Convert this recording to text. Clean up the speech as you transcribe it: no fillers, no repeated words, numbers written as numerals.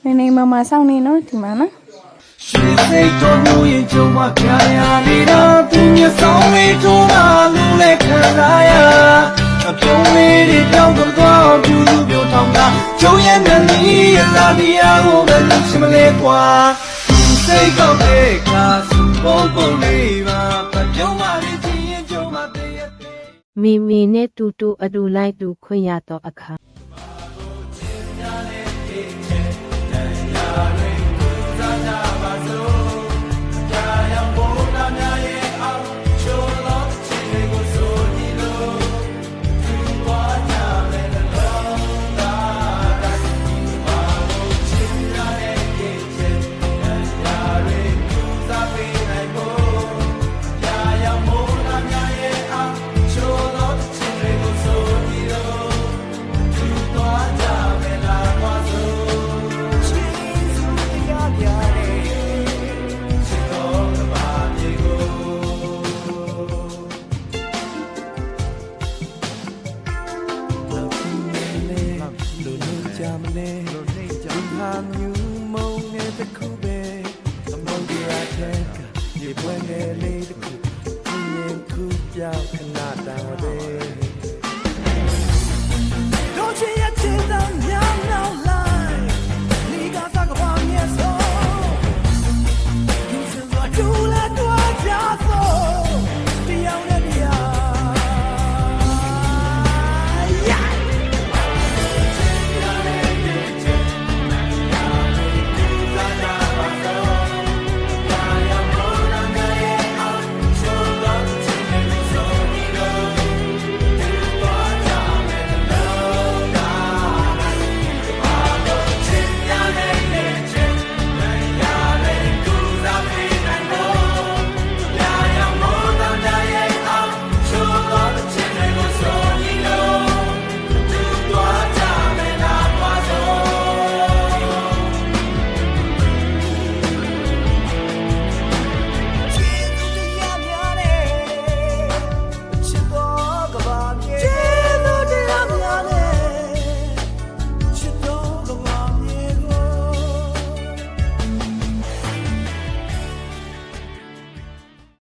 နေမမဆောင်နေနော်ဒီမှာနော်ရွှေစိတ်တော်မူရင်ကြုံမပြရာနေတာသူမျက်စောင်းလေးထိုးလာလို့လဲခံစားရအပြုံးလေးတွေတောင်းတော့ပြူလူပြိုထောင်တာကျုံရဲ့မျက်နှာရလာတရားကိုပဲလူရှိမလဲကွာစိတ်ကောက်တဲ့ခါပုံပုံလေးပါပြုံးပါလေချင်းရင်ကြုံမတည့်ရဲ့မီမီနဲ့တူတူအတူလိုက်တူခွင့်ရတော့အခါDon't you yet till the young now